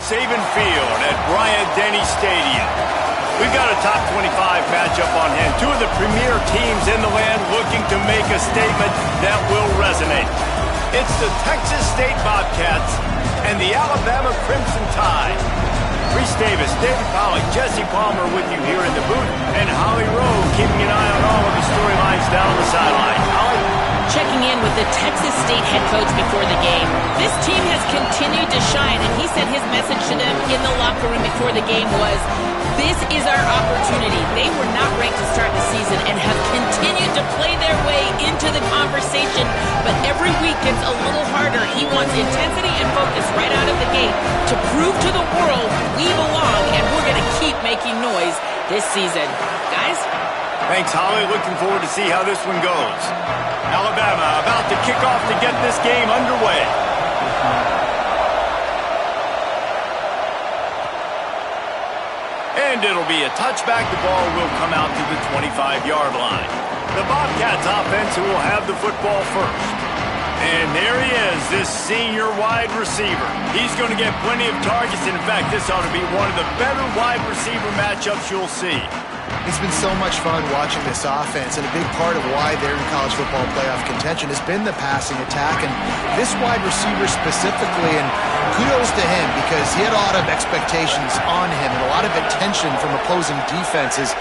Saban Field at Bryant-Denny Stadium. We've got a top 25 matchup on hand. Two of the premier teams in the land looking to make a statement that will resonate. It's the Texas State Bobcats and the Alabama Crimson Tide. Reese Davis, David Pollack, Jesse Palmer with you here in the booth, and Holly Rowe keeping an eye on all of the storylines down the sideline. Holly? Checking in with the Texas State head coach before the game. This team has continued to shine, and he said his message to them in the locker room before the game was, this is our opportunity. They were not ranked to start the season and have continued to play their way into the conversation, but every week gets a little harder. He wants intensity and focus right out of the gate to prove to the world we belong, and we're going to keep making noise this season. Guys? Thanks, Holly. Looking forward to see how this one goes. Alabama about to kick off to get this game underway. And it'll be a touchback. The ball will come out to the 25-yard line. The Bobcats offense who will have the football first. And there he is, this senior wide receiver. He's going to get plenty of targets. In fact, this ought to be one of the better wide receiver matchups you'll see. It's been so much fun watching this offense, and a big part of why they're in college football playoff contention has been the passing attack, and this wide receiver specifically, and kudos to him because he had a lot of expectations on him and a lot of attention from opposing defenses.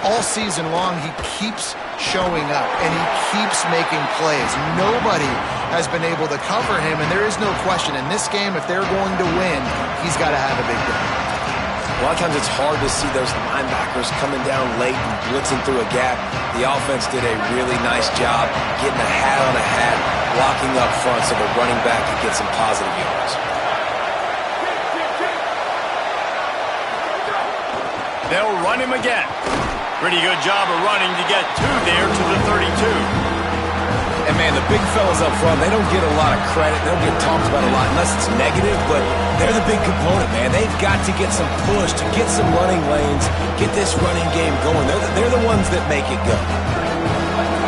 All season long, he keeps showing up, and he keeps making plays. Nobody has been able to cover him, and there is no question in this game, if they're going to win, he's got to have a big day. A lot of times it's hard to see those linebackers coming down late and blitzing through a gap. The offense did a really nice job getting a hat on a hat, blocking up front so the running back could get some positive yards. They'll run him again. Pretty good job of running to get two there to the 32. And, man, the big fellas up front, they don't get a lot of credit. They don't get talked about a lot unless it's negative, but they're the big component, man. They've got to get some push, to get some running lanes, get this running game going. They're the ones that make it go.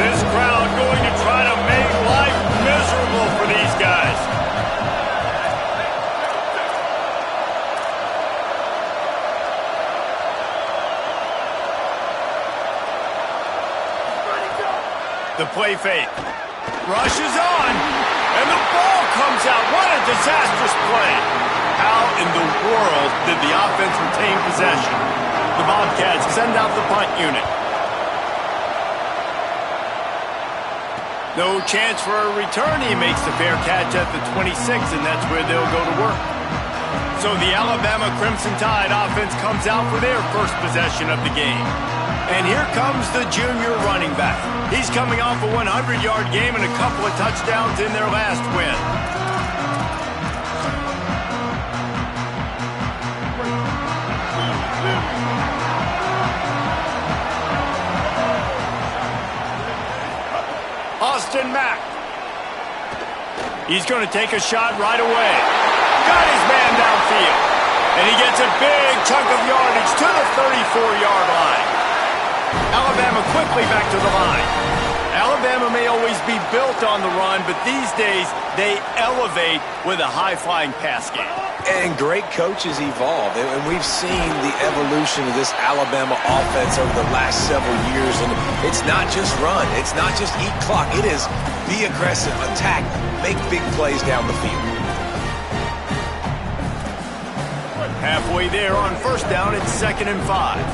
This crowd going to try to make life miserable for these guys. The play fake. Rush is on, and the ball comes out. What a disastrous play. How in the world did the offense retain possession? The Bobcats send out the punt unit. No chance for a return. He makes the fair catch at the 26, and that's where they'll go to work. So the Alabama Crimson Tide offense comes out for their first possession of the game. And here comes the junior running back. He's coming off a 100-yard game and a couple of touchdowns in their last win. Austin Mack. He's going to take a shot right away. Got his man downfield. And he gets a big chunk of yardage to the 34-yard line. Alabama quickly back to the line. Alabama may always be built on the run, but these days they elevate with a high-flying pass game. And great coaches evolve, and we've seen the evolution of this Alabama offense over the last several years. And it's not just run, it's not just eat clock. It is be aggressive, attack, make big plays down the field. Halfway there on first down, it's 2nd and 5.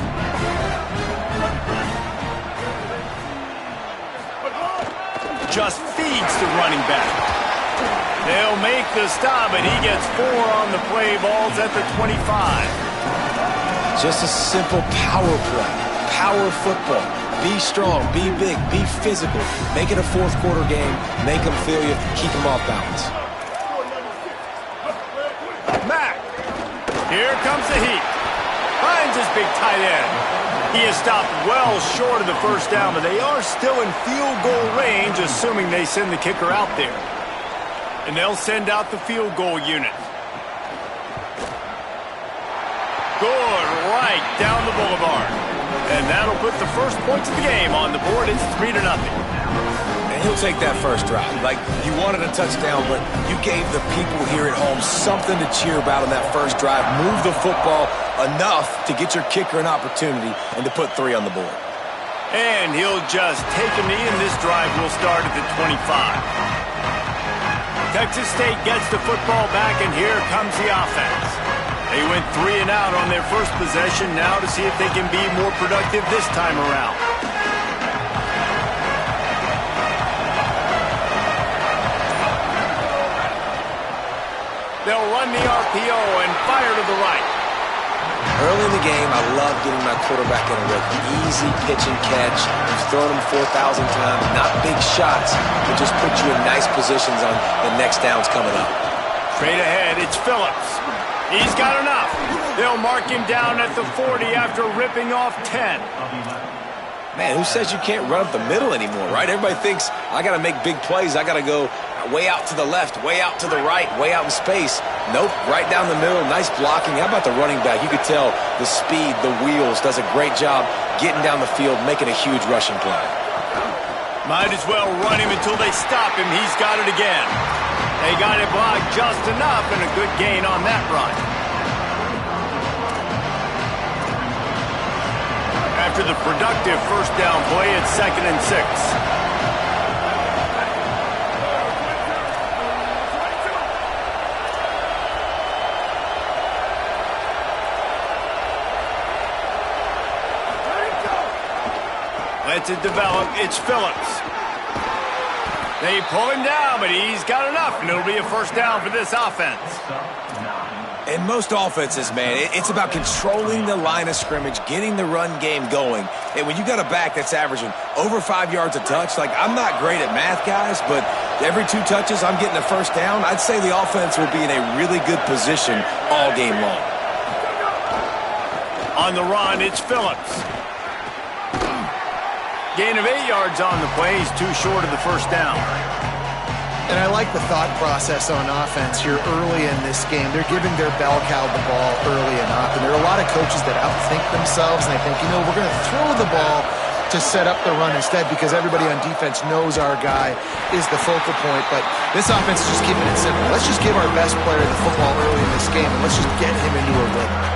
Just feeds the running back. They'll make the stop, and he gets 4 on the play. Balls at the 25. Just a simple power play. Power football. Be strong, be big, be physical. Make it a fourth-quarter game. Make them feel you, keep them off balance. Mack. Here comes the heat. Finds his big tight end. He has stopped well short of the first down, but they are still in field goal range, assuming they send the kicker out there. And they'll send out the field goal unit. Good, right down the boulevard. And that'll put the first points of the game on the board. It's 3-0. And he'll take that first drive. Like, you wanted a touchdown, but you gave the people here at home something to cheer about on that first drive. Move the football enough to get your kicker an opportunity and to put 3 on the board. And he'll just take a knee, and this drive will start at the 25. Texas State gets the football back, and here comes the offense. They went 3 and out on their first possession, now to see if they can be more productive this time around. They'll run the RPO and fire to the right. Early in the game, I love getting my quarterback in a rhythm. Easy pitch and catch. We've thrown him 4,000 times. Not big shots, but just put you in nice positions on the next downs coming up. Straight ahead, it's Phillips. He's got enough. They'll mark him down at the 40 after ripping off 10. Man, who says you can't run up the middle anymore, right? Everybody thinks, I got to make big plays. I got to go way out to the left, way out to the right, way out in space. Nope, right down the middle. Nice blocking. How about the running back? You could tell the speed, the wheels, does a great job getting down the field, making a huge rushing play. Might as well run him until they stop him. He's got it again. They got it blocked just enough, and a good gain on that run. After the productive first down play, it's 2nd and 6. Lets it develop. It's Phillips. They pull him down, but he's got enough, and it'll be a first down for this offense. In most offenses, man, it's about controlling the line of scrimmage, getting the run game going. And when you got a back that's averaging over 5 yards a touch, like, I'm not great at math, guys, but every 2 touches I'm getting a first down, I'd say the offense will be in a really good position all game long. On the run, it's Phillips. Gain of 8 yards on the play. He's too short of the first down. And I like the thought process on offense here early in this game. They're giving their bell cow the ball early enough. And there are a lot of coaches that outthink themselves, and they think, we're going to throw the ball to set up the run instead because everybody on defense knows our guy is the focal point. But this offense is just keeping it simple. Let's just give our best player the football early in this game, and let's just get him into a rhythm.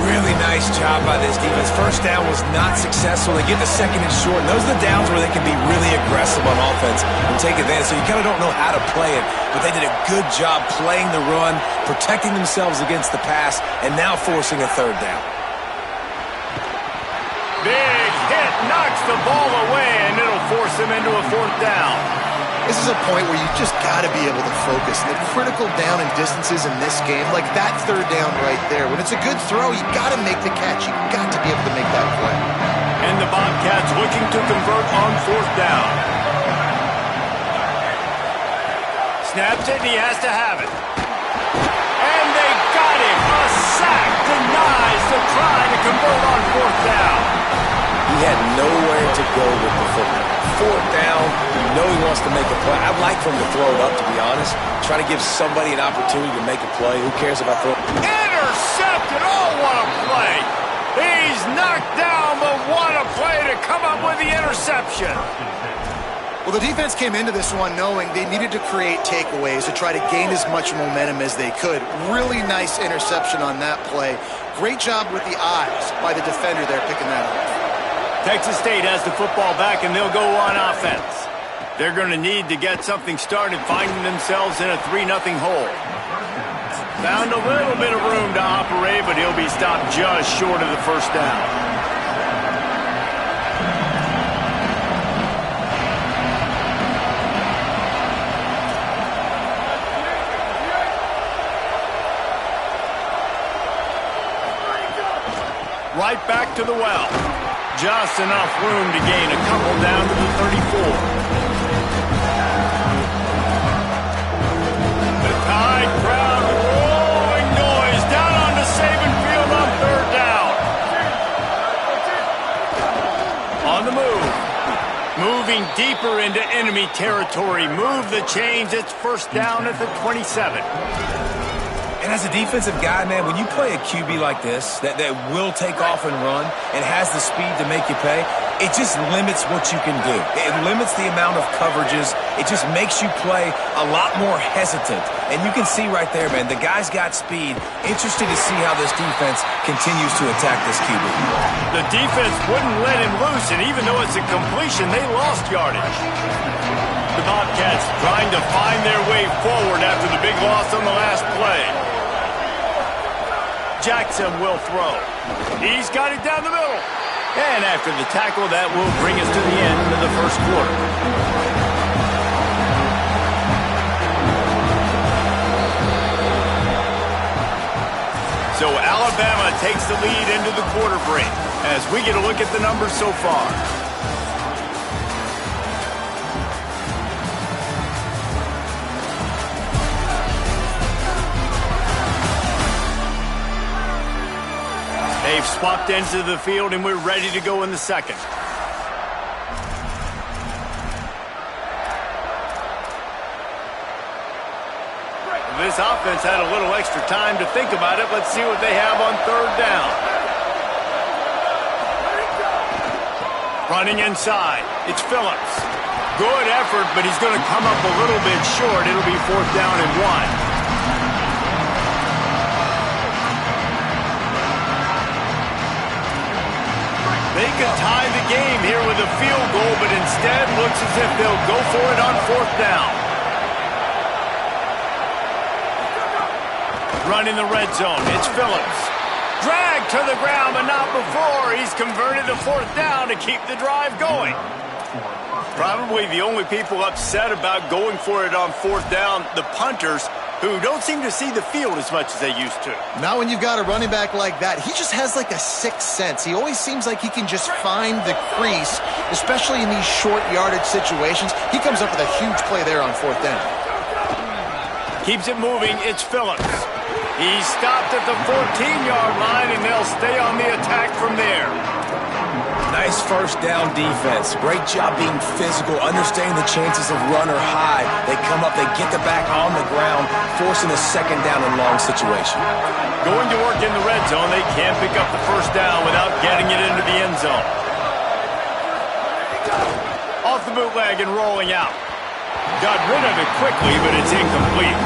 Really nice job by this defense. First down was not successful. They get the 2nd and short. And those are the downs where they can be really aggressive on offense and take advantage. So you kind of don't know how to play it, but they did a good job playing the run, protecting themselves against the pass, and now forcing a 3rd down. Big hit, knocks the ball away, and it'll force him into a 4th down. This is a point where you just got to be able to focus. The critical down and distances in this game, like that 3rd down right there. When it's a good throw, you got to make the catch. You got to be able to make that play. And the Bobcats looking to convert on 4th down. Snaps it, and he has to have it. And they got him. A sack denies the try to convert on 4th down. He had nowhere to go with the football. 4th down, he wants to make a play. I'd like for him to throw it up, to be honest. Try to give somebody an opportunity to make a play. Who cares if I throw it? Intercepted! Oh, what a play! He's knocked down, but what a play to come up with the interception. Well, the defense came into this one knowing they needed to create takeaways to try to gain as much momentum as they could. Really nice interception on that play. Great job with the eyes by the defender there picking that up. Texas State has the football back, and they'll go on offense. They're going to need to get something started, finding themselves in a 3-0 hole. Found a little bit of room to operate, but he'll be stopped just short of the first down. Right back to the well. Just enough room to gain a couple down to the 34. The Tide crowd rolling noise down onto Saban Field on 3rd down. On the move. Moving deeper into enemy territory. Move the chains. It's 1st down at the 27. And And as a defensive guy, man, when you play a QB like this that will take off and run and has the speed to make you pay, it just limits what you can do. It limits the amount of coverages. It just makes you play a lot more hesitant. And you can see right there, man, the guy's got speed. Interested to see how this defense continues to attack this QB. The defense wouldn't let him loose, and even though it's a completion, they lost yardage. The Bobcats trying to find their way forward after the big loss on the last play. Jackson will throw. He's got it down the middle. And after the tackle, that will bring us to the end of the first quarter. So Alabama takes the lead into the quarter break as we get a look at the numbers so far. They've swapped ends of the field, and we're ready to go in the second. This offense had a little extra time to think about it. Let's see what they have on third down. Running inside. It's Phillips. Good effort, but he's going to come up a little bit short. It'll be fourth down and 1. They could tie the game here with a field goal, but instead looks as if they'll go for it on fourth down. Running the red zone. It's Phillips. Dragged to the ground, but not before. He's converted to fourth down to keep the drive going. Probably the only people upset about going for it on fourth down, the punters, who don't seem to see the field as much as they used to. Now when you've got a running back like that, he just has like a sixth sense. He always seems like he can just find the crease, especially in these short yardage situations. He comes up with a huge play there on fourth down. Keeps it moving. It's Phillips. He's stopped at the 14-yard line, and they'll stay on the attack from there. Nice first down defense. Great job being physical, understanding the chances of run or hide. They come up, they get the back on the ground, forcing a second down and long situation. Going to work in the red zone, they can't pick up the first down without getting it into the end zone. Off the bootleg and rolling out. Got rid of it quickly, but it's incomplete.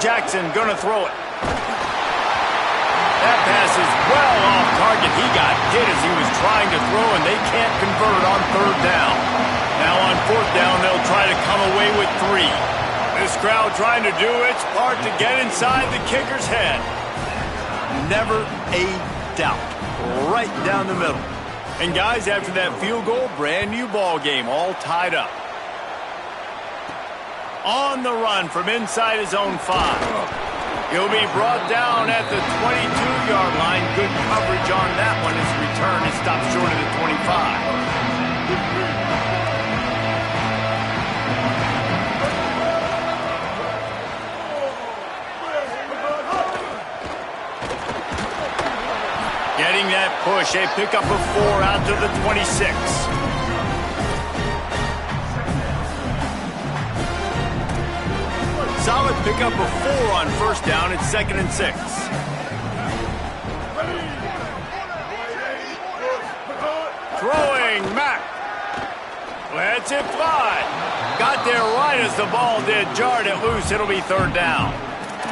Jackson gonna throw it. That pass is well off target. He got hit as he was trying to throw, and they can't convert on third down. Now on fourth down, they'll try to come away with 3. This crowd trying to do its part to get inside the kicker's head. Never a doubt. Right down the middle. And guys, after that field goal, brand new ball game, all tied up. On the run from inside his own 5. He'll be brought down at the 22-yard line. Good coverage on that one. His return is stopped short of the 25. Getting that push. A pickup of 4 out to the 26. Solid pickup of 4 on first down. It's 2nd and 6. Throwing Mack. Lets it fly. Got there right as the ball did. Jarred it loose. It'll be third down.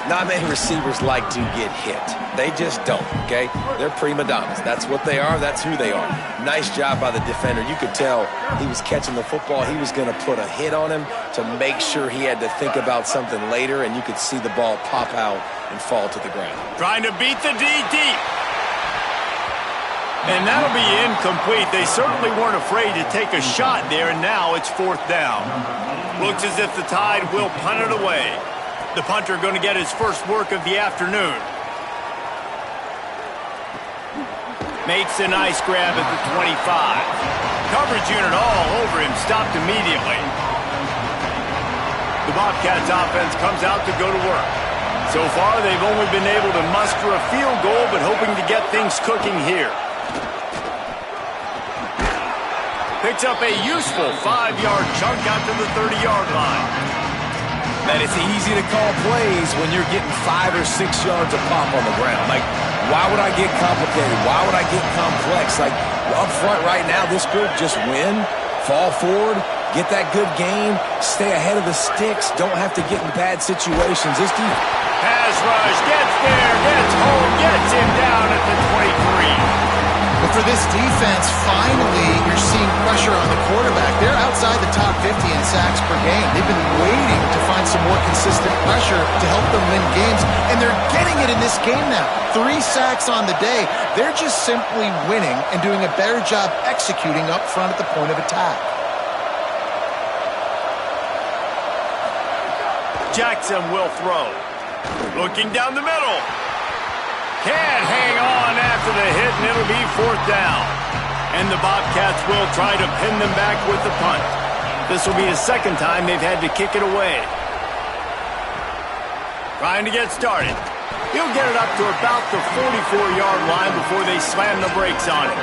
Not many receivers like to get hit. They just don't, okay? They're prima donnas. That's what they are. That's who they are. Nice job by the defender. You could tell he was catching the football. He was going to put a hit on him to make sure he had to think about something later, and you could see the ball pop out and fall to the ground. Trying to beat the D deep. And that'll be incomplete. They certainly weren't afraid to take a shot there, and now it's fourth down. Looks as if the Tide will punt it away. The punter going to get his first work of the afternoon. Makes a nice grab at the 25. Coverage unit all over him, stopped immediately. The Bobcats offense comes out to go to work. So far, they've only been able to muster a field goal, but hoping to get things cooking here. Picks up a useful 5-yard chunk out to the 30-yard line. That it's easy to call plays when you're getting 5 or 6 yards of pop on the ground. Like, why would I get complicated? Why would I get complex? Like, up front right now, this group just win, fall forward, get that good game, stay ahead of the sticks, don't have to get in bad situations. This team... Pass rush, gets there, gets home, gets him down at the 23. But for this defense, finally, you're seeing pressure on the quarterback. They're outside the top 50 in sacks per game. They've been waiting to find some more consistent pressure to help them win games, and they're getting it in this game now. 3 sacks on the day. They're just simply winning and doing a better job executing up front at the point of attack. Jackson will throw. Looking down the middle. Can't hang on after the hit, and it'll be 4th down. And the Bobcats will try to pin them back with the punt. This will be the second time they've had to kick it away. Trying to get started. He'll get it up to about the 44-yard line before they slam the brakes on it.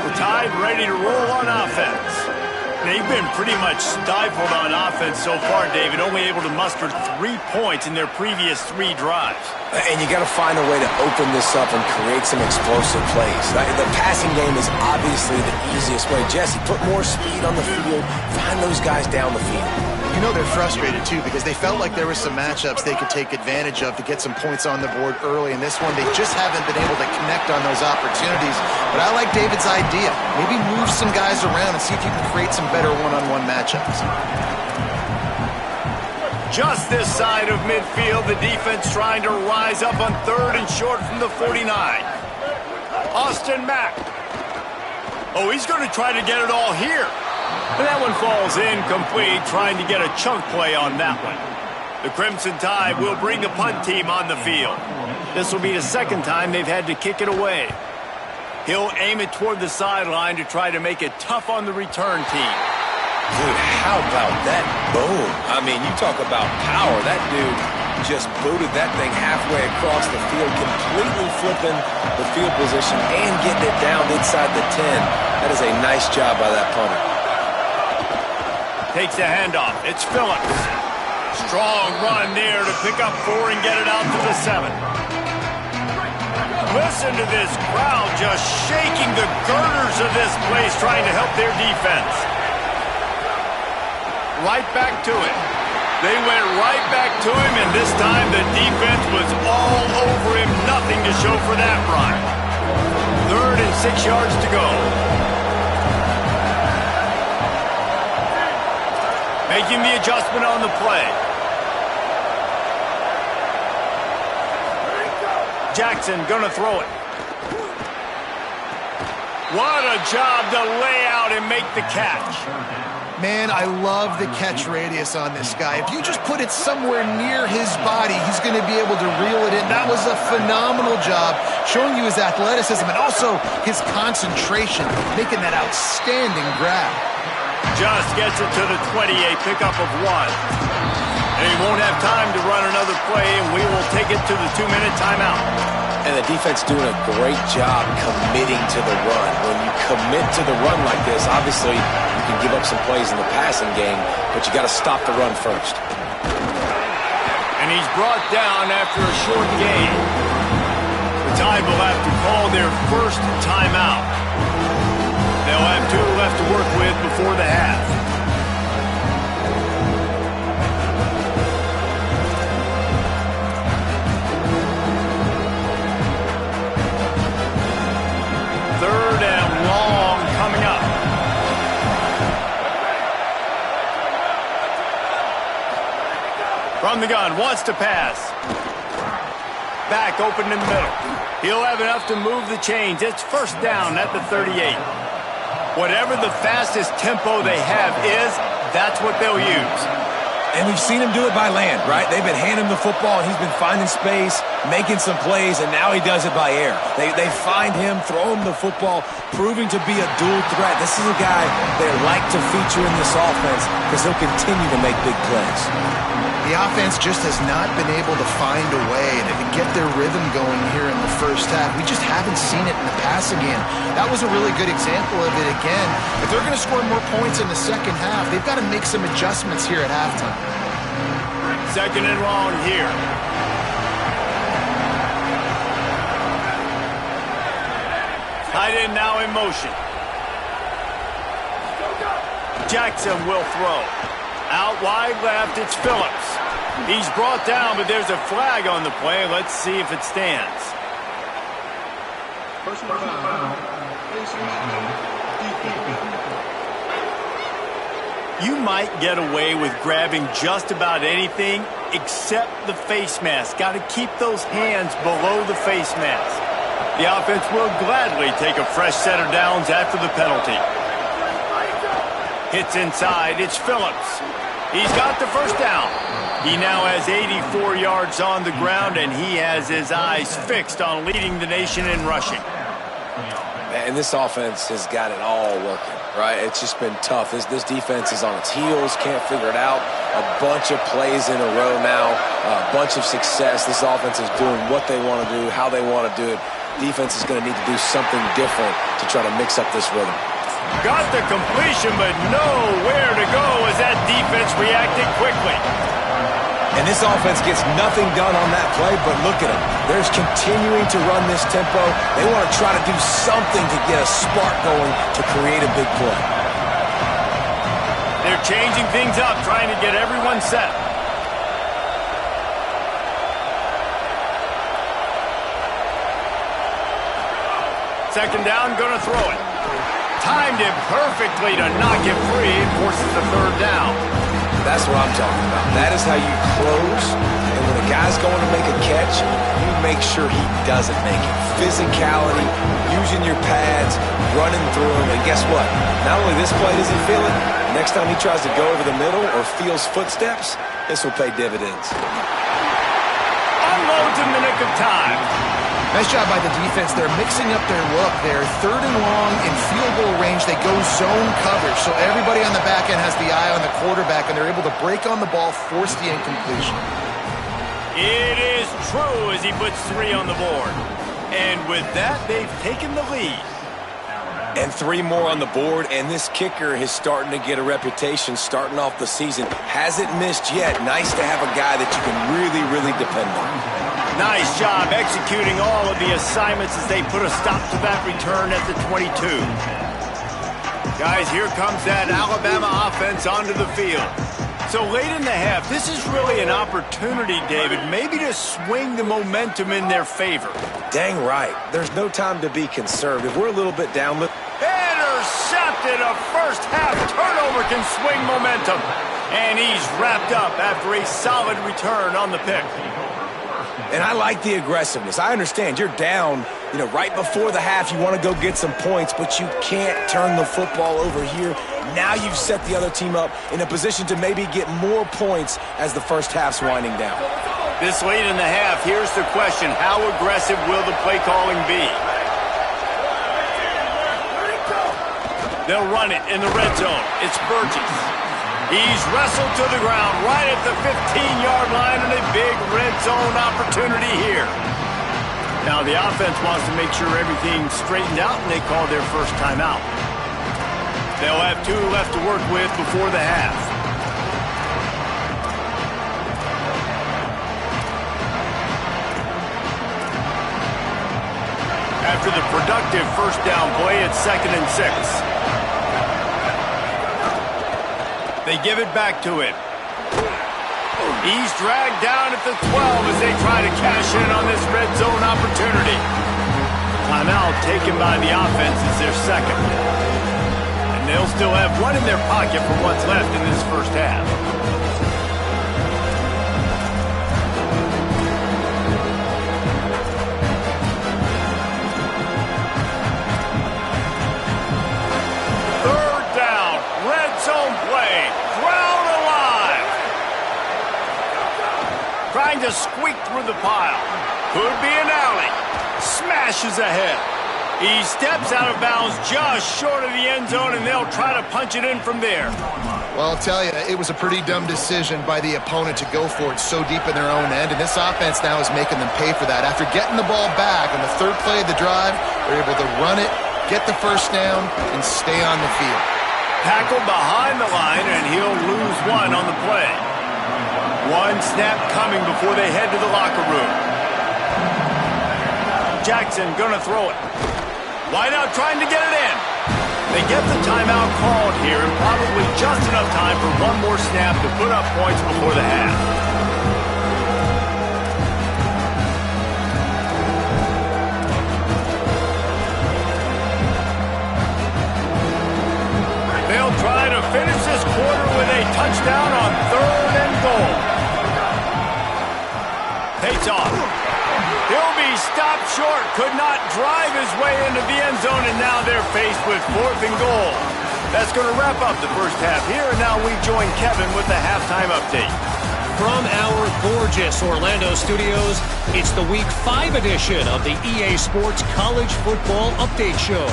The Tide ready to roll on offense. They've been pretty much stifled on offense so far, David, only able to muster 3 points in their previous 3 drives. And you got to find a way to open this up and create some explosive plays. The passing game is obviously the easiest way. Jesse, put more speed on the field, find those guys down the field. You know they're frustrated, too, because they felt like there were some matchups they could take advantage of to get some points on the board early. In this one, they just haven't been able to connect on those opportunities. But I like David's idea. Maybe move some guys around and see if you can create some better one-on-one matchups. Just this side of midfield, the defense trying to rise up on 3rd and short from the 49. Austin Mack. Oh, he's going to try to get it all here. And that one falls incomplete, trying to get a chunk play on that one. The Crimson Tide will bring the punt team on the field. This will be the second time they've had to kick it away. He'll aim it toward the sideline to try to make it tough on the return team. Dude, how about that boom? I mean, you talk about power. That dude just booted that thing halfway across the field, completely flipping the field position and getting it down inside the 10. That is a nice job by that punter. Takes the handoff. It's Phillips. Strong run there to pick up 4 and get it out to the 7. Listen to this crowd just shaking the girders of this place, trying to help their defense. Right back to it. They went right back to him, and this time the defense was all over him. Nothing to show for that run. 3rd and 6 yards to go. Making the adjustment on the play. Jackson gonna throw it. What a job to lay out and make the catch. Man, I love the catch radius on this guy. If you just put it somewhere near his body, he's going to be able to reel it in. That was a phenomenal job, showing you his athleticism and also his concentration, making that outstanding grab. Just gets it to the 28, pickup of 1. And he won't have time to run another play, and we will take it to the 2-minute timeout. And the defense doing a great job committing to the run. When you commit to the run like this, obviously you can give up some plays in the passing game, but you got to stop the run first. And he's brought down after a short gain. The Tide will have to call their first timeout. They'll have 2 left to work with before the half. From the gun, wants to pass. Back open in the middle. He'll have enough to move the chains. It's 1st down at the 38. Whatever the fastest tempo they have is, that's what they'll use. And we've seen him do it by land, right? They've been handing him the football, and he's been finding space, making some plays, and now he does it by air. They find him, throw him the football, proving to be a dual threat. This is a guy they like to feature in this offense because he'll continue to make big plays. The offense just has not been able to find a way to get their rhythm going here in the first half. We just haven't seen it in the passing game. That was a really good example of it again. If they're going to score more points in the second half, they've got to make some adjustments here at halftime. Second and long here. Tight end now in motion. Jackson will throw. Out wide left, it's Phillips. He's brought down, but there's a flag on the play. Let's see if it stands. You might get away with grabbing just about anything except the face mask. Got to keep those hands below the face mask. The offense will gladly take a fresh set of downs after the penalty. Hits inside, it's Phillips. He's got the first down. He now has 84 yards on the ground, and he has his eyes fixed on leading the nation in rushing. And this offense has got it all working, right? It's just been tough. This defense is on its heels, can't figure it out. A bunch of plays in a row now, a bunch of success. This offense is doing what they want to do, how they want to do it. Defense is going to need to do something different to try to mix up this rhythm. Got the completion, but nowhere to go as that defense reacted quickly. And this offense gets nothing done on that play, but look at them. They're continuing to run this tempo. They want to try to do something to get a spark going to create a big play. They're changing things up, trying to get everyone set. Second down, going to throw it. Timed it perfectly to knock it free and forces the third down. That's what I'm talking about. That is how you close. And when a guy's going to make a catch, you make sure he doesn't make it. Physicality, using your pads, running through them. And guess what? Not only this play does he feel it, next time he tries to go over the middle or feels footsteps, this will pay dividends. Unloads in the nick of time. Nice job by the defense. They're mixing up their look. They're third and long in field goal range. They go zone coverage. So everybody on the back end has the eye on the quarterback, and they're able to break on the ball, force the incompletion. It is true as he puts 3 on the board. And with that, they've taken the lead. And 3 more on the board, and this kicker is starting to get a reputation starting off the season. Hasn't missed yet. Nice to have a guy that you can really, really depend on. Nice job executing all of the assignments as they put a stop to that return at the 22. Guys, here comes that Alabama offense onto the field. So late in the half, this is really an opportunity, David, maybe to swing the momentum in their favor. Dang right. There's no time to be conservative. We're a little bit down. Intercepted. A first half turnover can swing momentum. And he's wrapped up after a solid return on the pick. And I like the aggressiveness. I understand you're down, right before the half. You want to go get some points, but you can't turn the football over here. Now you've set the other team up in a position to maybe get more points as the first half's winding down. This late in the half, here's the question. How aggressive will the play calling be? They'll run it in the red zone. It's Burgess. He's wrestled to the ground right at the 15-yard line and a big red zone opportunity here. Now the offense wants to make sure everything's straightened out, and they call their first timeout. They'll have 2 left to work with before the half. After the productive first down play, it's 2nd and 6. They give it back to him. He's dragged down at the 12 as they try to cash in on this red zone opportunity. Timeout taken by the offense is their second. And they'll still have 1 in their pocket for what's left in this first half. trying to squeak through the pile. Could be an alley. Smashes ahead. He steps out of bounds just short of the end zone, and they'll try to punch it in from there. Well, I'll tell you, it was a pretty dumb decision by the opponent to go for it so deep in their own end, and this offense now is making them pay for that. After getting the ball back on the third play of the drive, they're able to run it, get the first down, and stay on the field. Tackle behind the line, and he'll lose one on the play. One snap coming before they head to the locker room. Jackson gonna throw it. Wideout trying to get it in. They get the timeout called here, and probably just enough time for one more snap to put up points before the half. They'll try to finish this quarter with a touchdown on 3rd and goal. Takes off. He'll be stopped short, could not drive his way into the end zone, and now they're faced with 4th and goal. That's going to wrap up the first half here, and now we join Kevin with the halftime update. From our gorgeous Orlando studios, it's the Week 5 edition of the EA Sports College Football Update Show.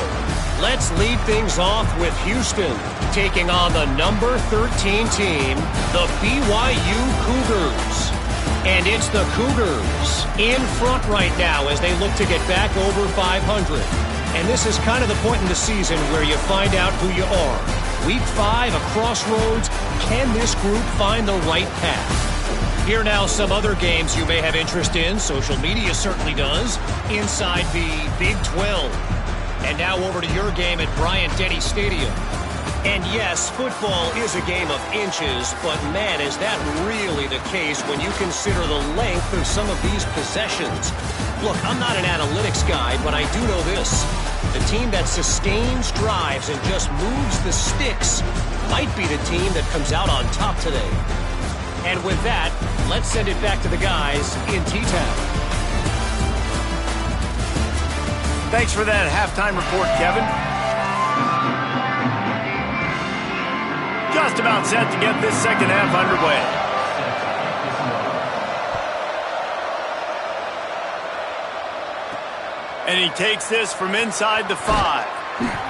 Let's lead things off with Houston, taking on the number 13 team, the BYU Cougars. And it's the Cougars in front right now as they look to get back over 500. And this is kind of the point in the season where you find out who you are. Week 5, a crossroads. Can this group find the right path? Here now some other games you may have interest in. Social media certainly does. Inside the Big 12. And now over to your game at Bryant-Denny Stadium. And yes, football is a game of inches, but man, is that really the case when you consider the length of some of these possessions. Look, I'm not an analytics guy, but I do know this. The team that sustains drives and just moves the sticks might be the team that comes out on top today. And with that, let's send it back to the guys in T-Town. Thanks for that halftime report, Kevin. Just about set to get this second half underway. And he takes this from inside the 5.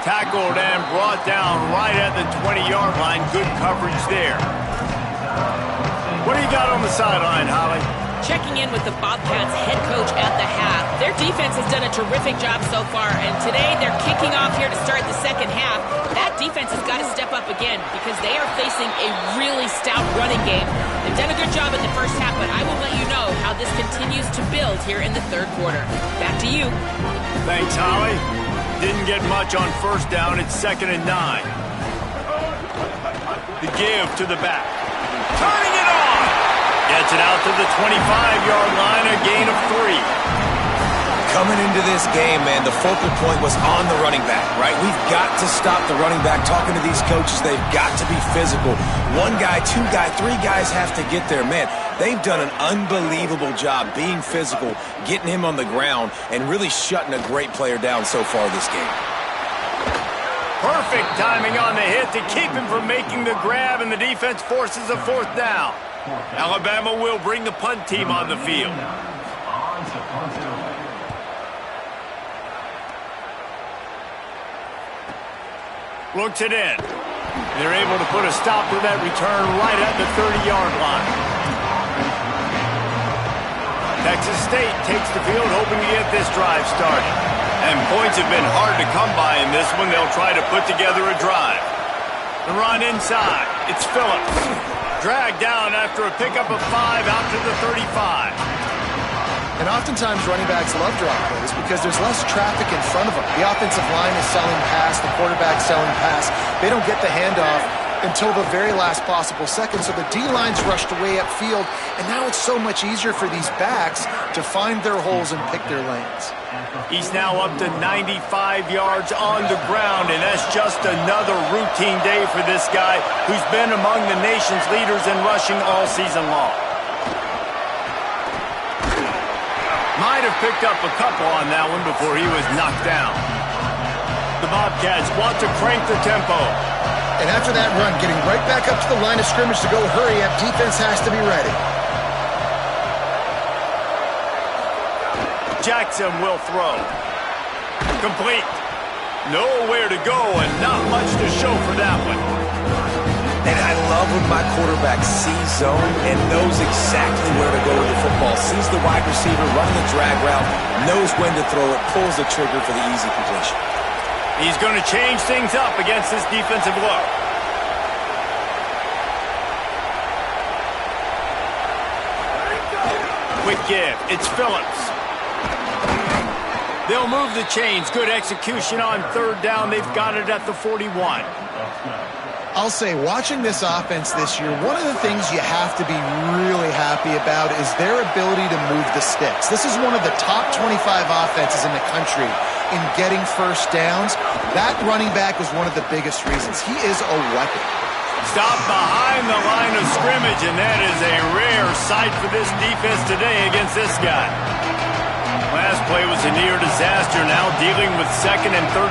Tackled and brought down right at the 20-yard line. Good coverage there. What do you got on the sideline, Holly? Checking in with the Bobcats head coach at the half. Their defense has done a terrific job so far, and today they're kicking off here to start the second half. That defense has got to step up again because they are facing a really stout running game. They've done a good job in the first half, but I will let you know how this continues to build here in the third quarter. Back to you. Thanks, Holly. Didn't get much on first down. It's 2nd and 9. The give to the back. Turning it on. Gets it out to the 25-yard line, a gain of 3. Coming into this game, man, the focal point was on the running back, right? We've got to stop the running back. Talking to these coaches, they've got to be physical. 1 guy, 2 guy, 3 guys have to get there. Man, they've done an unbelievable job being physical, getting him on the ground, and really shutting a great player down so far this game. Perfect timing on the hit to keep him from making the grab, and the defense forces a 4th down. Alabama will bring the punt team on the field. Looks it in. They're able to put a stop to that return right at the 30-yard line. Texas State takes the field hoping to get this drive started. And points have been hard to come by in this one. They'll try to put together a drive. The run inside. It's Phillips. Dragged down after a pickup of 5 out to the 35. And oftentimes running backs love drop plays because there's less traffic in front of them. The offensive line is selling pass, the quarterback's selling pass. They don't get the handoff until the very last possible second, so the D-line's rushed away upfield, and now it's so much easier for these backs to find their holes and pick their lanes. He's now up to 95 yards on the ground, and that's just another routine day for this guy who's been among the nation's leaders in rushing all season long. Might have picked up a couple on that one before he was knocked down. The Bobcats want to crank the tempo. And after that run, getting right back up to the line of scrimmage to go hurry up, defense has to be ready. Jackson will throw. Complete. Nowhere to go and not much to show for that one. And I love when my quarterback sees zone and knows exactly where to go with the football. Sees the wide receiver running the drag route, knows when to throw it, pulls the trigger for the easy completion. He's going to change things up against this defensive look. Quick give. It's Phillips. They'll move the chains. Good execution on third down. They've got it at the 41. I'll say, watching this offense this year, one of the things you have to be really happy about is their ability to move the sticks. This is one of the top 25 offenses in the country in getting first downs. That running back was one of the biggest reasons. He is a weapon. Stop behind the line of scrimmage, and that is a rare sight for this defense today against this guy. Last play was a near disaster, now dealing with 2nd and 13.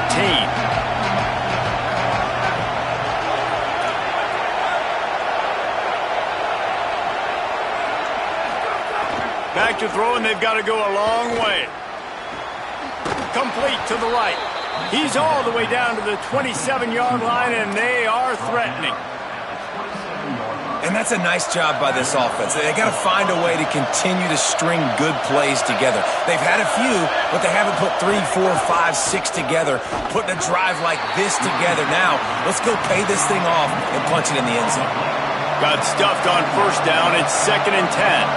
Back to throw, and they've got to go a long way. Complete to the right. He's all the way down to the 27-yard line, and they are threatening. And that's a nice job by this offense. They got to find a way to continue to string good plays together. They've had a few, but they haven't put 3, 4, 5, 6 together, putting a drive like this together. Now, let's go pay this thing off and punch it in the end zone. Got stuffed on first down. It's 2nd and 10.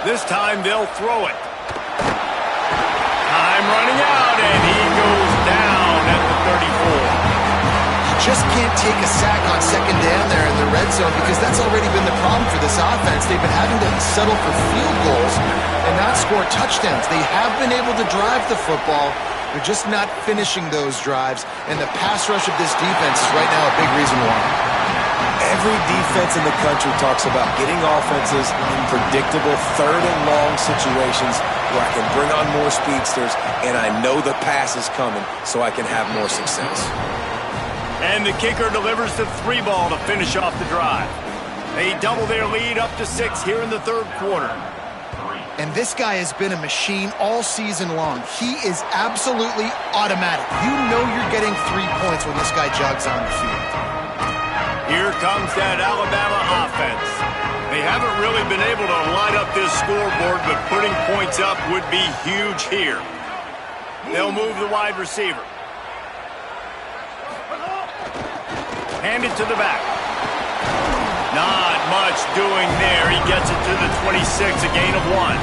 This time they'll throw it. Time running out, and he goes down at the 34. You just can't take a sack on second down there in the red zone because that's already been the problem for this offense. They've been having to settle for field goals and not score touchdowns. They have been able to drive the football. They're just not finishing those drives, and the pass rush of this defense is right now a big reason why. Every defense in the country talks about getting offenses in predictable third and long situations where I can bring on more speedsters and I know the pass is coming so I can have more success. And the kicker delivers the 3 ball to finish off the drive. They double their lead up to 6 here in the third quarter. And this guy has been a machine all season long. He is absolutely automatic. You know you're getting 3 points when this guy jogs on the field. Here comes that Alabama offense. They haven't really been able to light up this scoreboard, but putting points up would be huge here. They'll move the wide receiver. Hand it to the back. Not much doing there. He gets it to the 26, a gain of 1.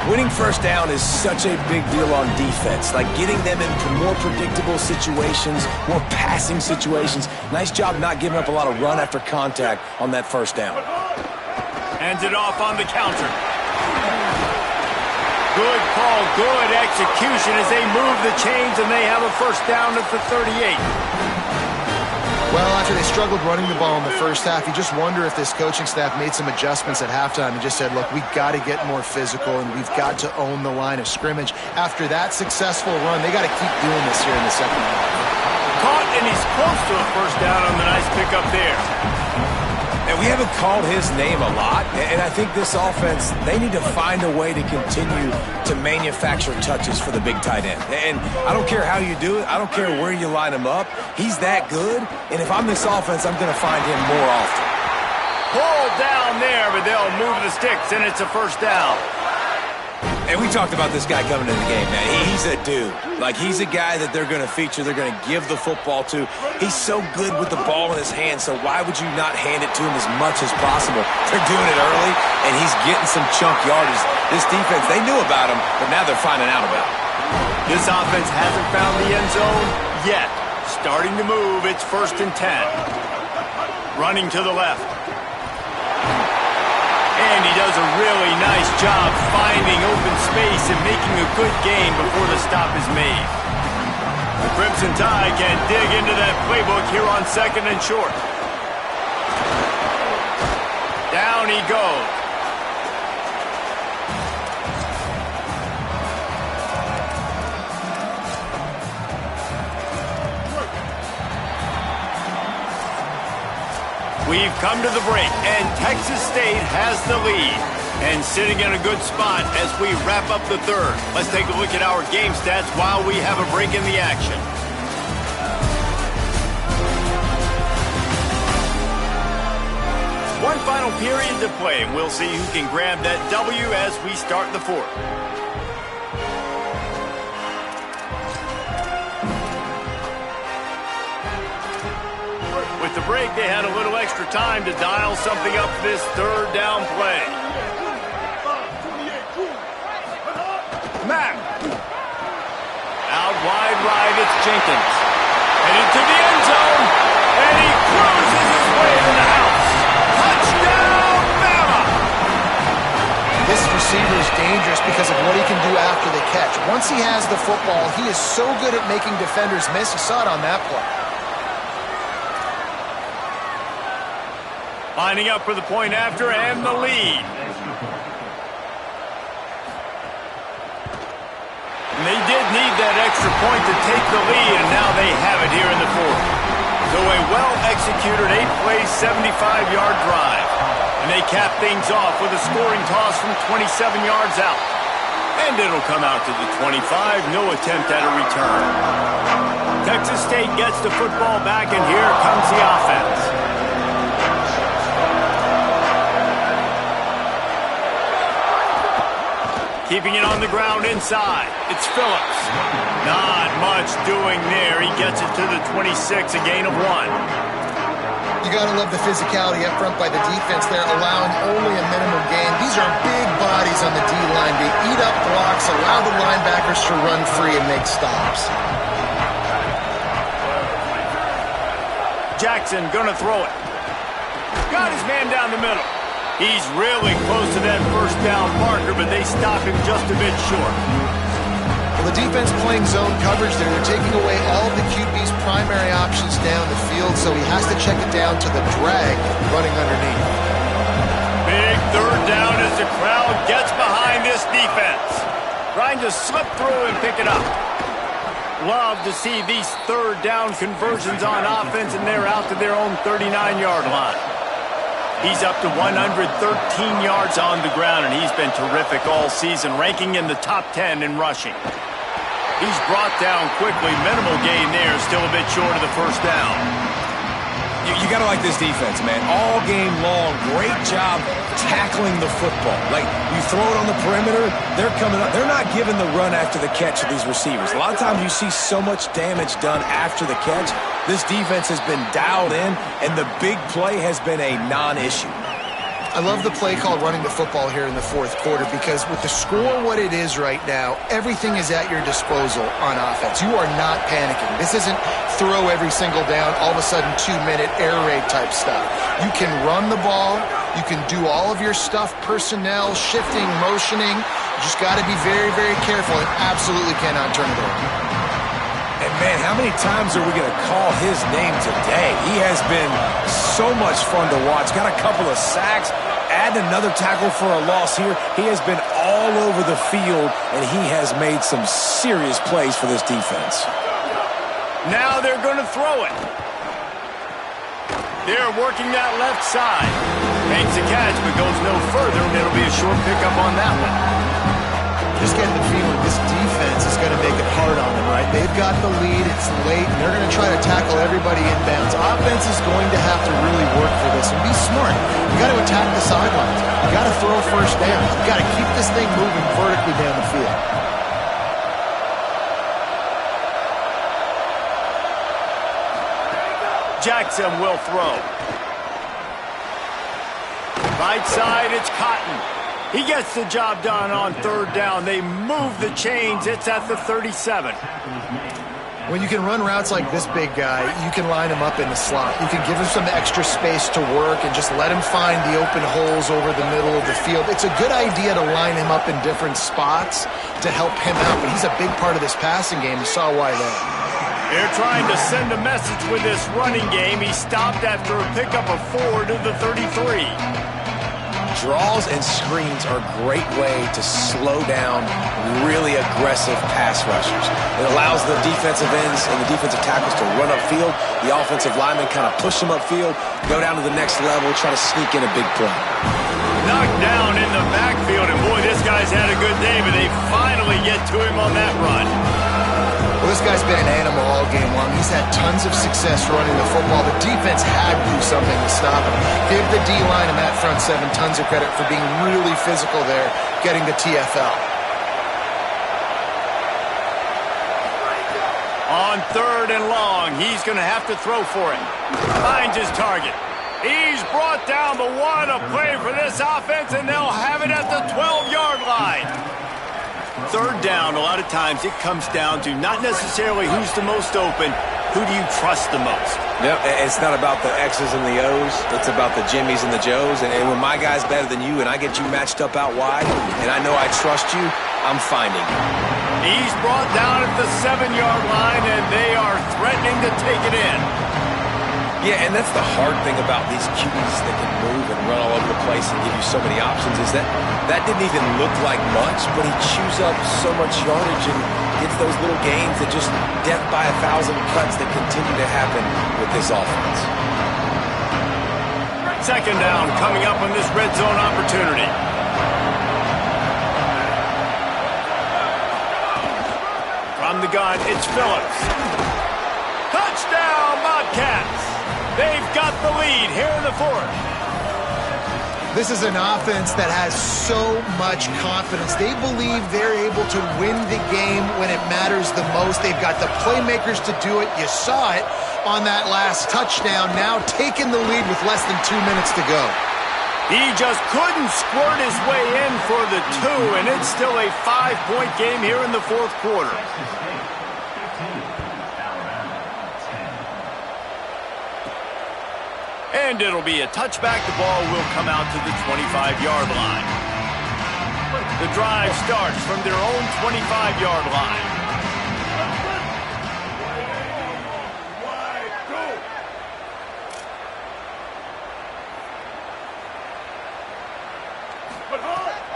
Winning first down is such a big deal on defense, like getting them into more predictable situations, more passing situations. Nice job not giving up a lot of run after contact on that first down. Hands it off on the counter. Good call, good execution as they move the chains, and they have a first down at the 38. Well, after they struggled running the ball in the first half, you just wonder if this coaching staff made some adjustments at halftime and just said, look, we've got to get more physical and we've got to own the line of scrimmage. After that successful run, they got to keep doing this here in the second half. Caught, and he's close to a first down on the nice pickup there. And we haven't called his name a lot, and I think this offense, they need to find a way to continue to manufacture touches for the big tight end. And I don't care how you do it. I don't care where you line him up. He's that good, and if I'm this offense, I'm going to find him more often. Pulled down there, but they'll move the sticks, and it's a first down. And we talked about this guy coming into the game, man. He's a dude. Like, he's a guy that they're going to feature, they're going to give the football to. He's so good with the ball in his hand, so why would you not hand it to him as much as possible? They're doing it early, and he's getting some chunk yardage. This defense, they knew about him, but now they're finding out about him. This offense hasn't found the end zone yet. Starting to move, it's 1st and 10. Running to the left. And he does a really nice job finding open space and making a good gain before the stop is made. The Crimson Tide can dig into that playbook here on 2nd and short. Down he goes. We've come to the break, and Texas State has the lead. And sitting in a good spot as we wrap up the third. Let's take a look at our game stats while we have a break in the action. One final period to play, and we'll see who can grab that W as we start the fourth. With the break, they had a little extra time to dial something up for this third down play. Mack. Out wide right, it's Jenkins. Headed to the end zone, and he cruises his way to the house. Touchdown, Bama! This receiver is dangerous because of what he can do after the catch. Once he has the football, he is so good at making defenders miss. You saw it on that play. Lining up for the point after and the lead. And they did need that extra point to take the lead, and now they have it here in the fourth. So a well-executed 8-play, 75-yard drive. And they cap things off with a scoring toss from 27 yards out. And it'll come out to the 25, no attempt at a return. Texas State gets the football back, and here comes the offense. Keeping it on the ground inside. It's Phillips. Not much doing there. He gets it to the 26, a gain of 1. You got to love the physicality up front by the defense there, allowing only a minimum gain. These are big bodies on the D-line. They eat up blocks, allow the linebackers to run free and make stops. Jackson gonna throw it. Got his man down the middle. He's really close to that first down marker, but they stop him just a bit short. Well, the defense playing zone coverage there. They're taking away all of the QB's primary options down the field, so he has to check it down to the drag running underneath. Big third down as the crowd gets behind this defense. Trying to slip through and pick it up. Love to see these third down conversions on offense, and they're out to their own 39-yard line. He's up to 113 yards on the ground, and he's been terrific all season, ranking in the top 10 in rushing. He's brought down quickly. Minimal gain there, still a bit short of the first down. You got to like this defense, man. All game long, great job tackling the football. Like, you throw it on the perimeter, they're coming up. They're not giving the run after the catch to these receivers. A lot of times you see so much damage done after the catch. This defense has been dialed in, and the big play has been a non-issue. I love the play call running the football here in the fourth quarter because with the score what it is right now, everything is at your disposal on offense. You are not panicking. This isn't throw every single down, all of a sudden 2-minute air raid type stuff. You can run the ball. You can do all of your stuff, personnel, shifting, motioning. You just got to be very, very careful and absolutely cannot turn it over. And, man, how many times are we going to call his name today? He has been so much fun to watch. Got a couple of sacks, add another tackle for a loss here. He has been all over the field, and he has made some serious plays for this defense. Now they're going to throw it. They're working that left side. Makes the catch, but goes no further, and it'll be a short pickup on that one. Just getting the feeling this defense is going to make it hard on them, right? They've got the lead, it's late, and they're going to try to tackle everybody inbounds. Offense is going to have to really work for this and be smart. You got to attack the sidelines. You got to throw first down. You got to keep this thing moving vertically down the field. Jackson will throw. Right side, it's Cotton. He gets the job done on third down. They move the chains. It's at the 37. When you can run routes like this big guy, you can line him up in the slot. You can give him some extra space to work and just let him find the open holes over the middle of the field. It's a good idea to line him up in different spots to help him out, but he's a big part of this passing game. You saw why there. They're trying to send a message with this running game. He stopped after a pickup of 4 to the 33. Draws and screens are a great way to slow down really aggressive pass rushers. It allows the defensive ends and the defensive tackles to run upfield. The offensive linemen kind of push them upfield, go down to the next level, try to sneak in a big play. Knocked down in the backfield, and boy, this guy's had a good day, but they finally get to him on that run. Well, this guy's been an animal all game long. He's had tons of success running the football. The defense had to do something to stop him. Give the D-line and that front seven tons of credit for being really physical there, getting the TFL. On 3rd and long, he's going to have to throw for it. Finds his target. He's brought down, but what a play for this offense, and they'll have it at the 12-yard line. 3rd down, a lot of times it comes down to not necessarily who's the most open, who do you trust the most? Yep, it's not about the X's and the O's. It's about the Jimmies and the Joes. And when my guy's better than you and I get you matched up out wide and I know I trust you, I'm finding you. He's brought down at the 7-yard line, and they are threatening to take it in. Yeah, and that's the hard thing about these QBs that can move and run all over the place and give you so many options is that didn't even look like much, but he chews up so much yardage and gets those little gains that just death by 1,000 cuts that continue to happen with this offense. 2nd down coming up on this red zone opportunity. From the gun, it's Phillips. Touchdown, Bobcats! They've got the lead here in the 4th. This is an offense that has so much confidence. They believe they're able to win the game when it matters the most. They've got the playmakers to do it. You saw it on that last touchdown. Now taking the lead with less than 2 minutes to go. He just couldn't squirt his way in for the 2, and it's still a 5-point game here in the 4th quarter. And it'll be a touchback. The ball will come out to the 25-yard line. The drive starts from their own 25-yard line.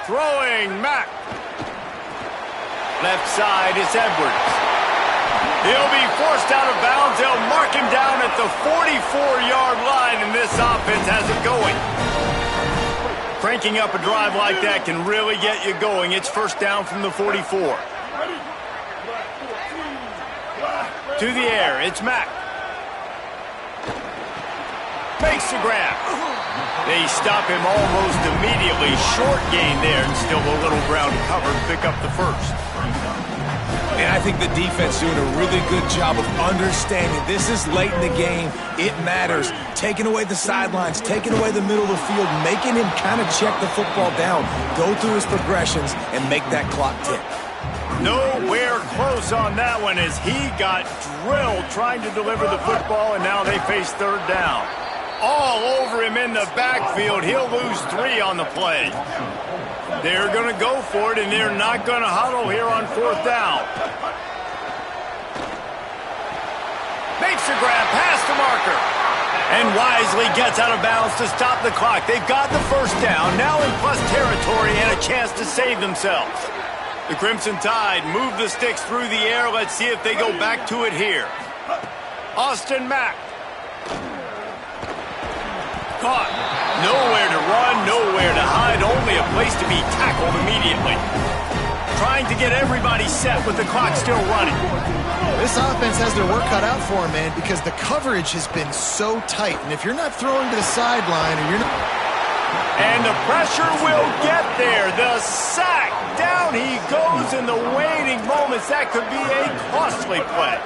Throwing, Mack. Left side is Edwards. He'll be forced out of bounds. They'll mark him down at the 44-yard line, and this offense has it going. Cranking up a drive like that can really get you going. It's 1st down from the 44. To the air, it's Mack. Makes the grab. They stop him almost immediately. Short gain there, and still a little ground to cover to pick up the 1st. And I think the defense doing a really good job of understanding this is late in the game. It matters. Taking away the sidelines, taking away the middle of the field, making him kind of check the football down, go through his progressions, and make that clock tick. Nowhere close on that one as he got drilled trying to deliver the football, and now they face 3rd down. All over him in the backfield. He'll lose 3 on the play. They're going to go for it, and they're not going to huddle here on 4th down. Makes a grab past the marker. And wisely gets out of bounds to stop the clock. They've got the 1st down, now in plus territory and a chance to save themselves. The Crimson Tide move the sticks through the air. Let's see if they go back to it here. Austin Mack. Caught. Nowhere to run, nowhere to hide, only a place to be tackled immediately. Trying to get everybody set with the clock still running. This offense has their work cut out for them, man, because the coverage has been so tight. And if you're not throwing to the sideline or you're not... And the pressure will get there. The sack. Down he goes in the waiting moments. That could be a costly play.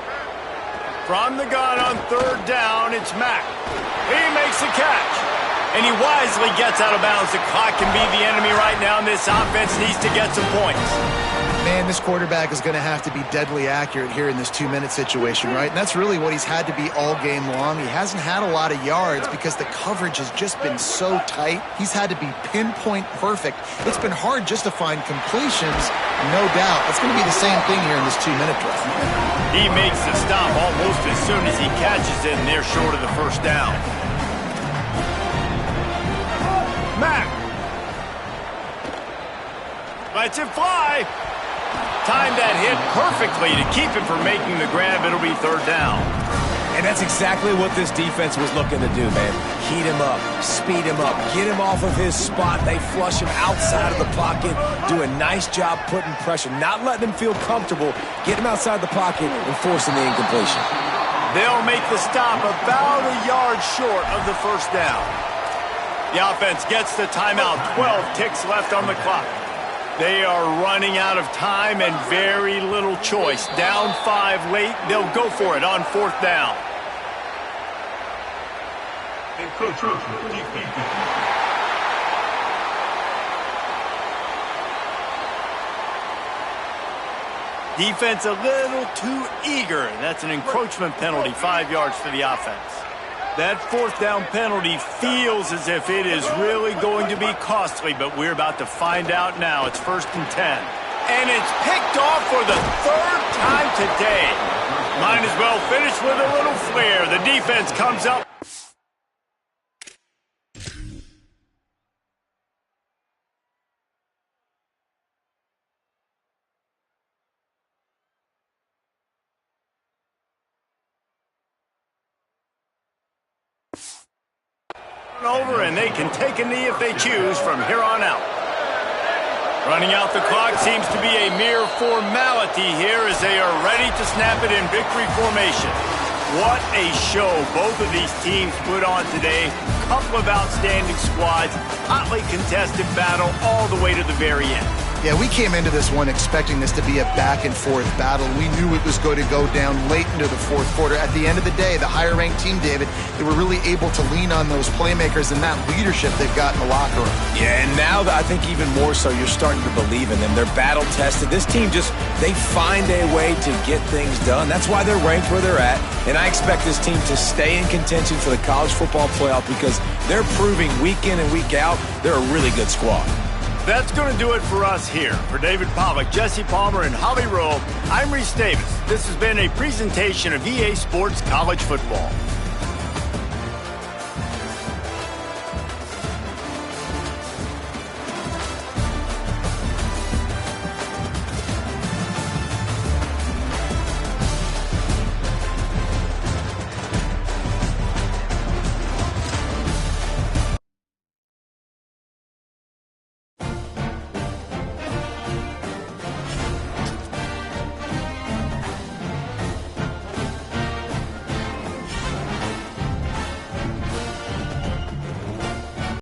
From the gun on 3rd down, it's Mack. He makes the catch. And he wisely gets out of bounds. The clock can be the enemy right now, and this offense needs to get some points. Man, this quarterback is going to have to be deadly accurate here in this 2-minute situation, right? And that's really what he's had to be all game long. He hasn't had a lot of yards because the coverage has just been so tight. He's had to be pinpoint perfect. It's been hard just to find completions, no doubt. It's going to be the same thing here in this 2-minute drill. He makes the stop almost as soon as he catches it, and they're short of the 1st down. Mack Lets it fly. Timed that hit perfectly to keep him from making the grab. It'll be third down. And that's exactly what this defense was looking to do, man. Heat him up, speed him up, get him off of his spot. They flush him outside of the pocket, do a nice job putting pressure, not letting him feel comfortable, get him outside the pocket and forcing the incompletion. They'll make the stop about a yard short of the first down. The offense gets the timeout. 12 ticks left on the clock. They are running out of time and very little choice. Down 5 late. They'll go for it on fourth down. Defense a little too eager. That's an encroachment penalty, 5 yards for the offense. That fourth down penalty feels as if it is really going to be costly, but we're about to find out now. It's 1st and 10. And it's picked off for the 3rd time today. Might as well finish with a little flair. The defense comes up. Over, and they can take a knee if they choose from here on out. Running out the clock seems to be a mere formality here as they are ready to snap it in victory formation. What a show both of these teams put on today. Couple of outstanding squads, hotly contested battle all the way to the very end. Yeah, we came into this one expecting this to be a back-and-forth battle. We knew it was going to go down late into the fourth quarter. At the end of the day, the higher-ranked team, David, they were really able to lean on those playmakers and that leadership they've got in the locker room. Yeah, and now I think even more so, you're starting to believe in them. They're battle-tested. This team they find a way to get things done. That's why they're ranked where they're at. And I expect this team to stay in contention for the college football playoff because they're proving week in and week out they're a really good squad. That's going to do it for us here. For David Pollack, Jesse Palmer, and Holly Rowe, I'm Reese Davis. This has been a presentation of EA Sports College Football.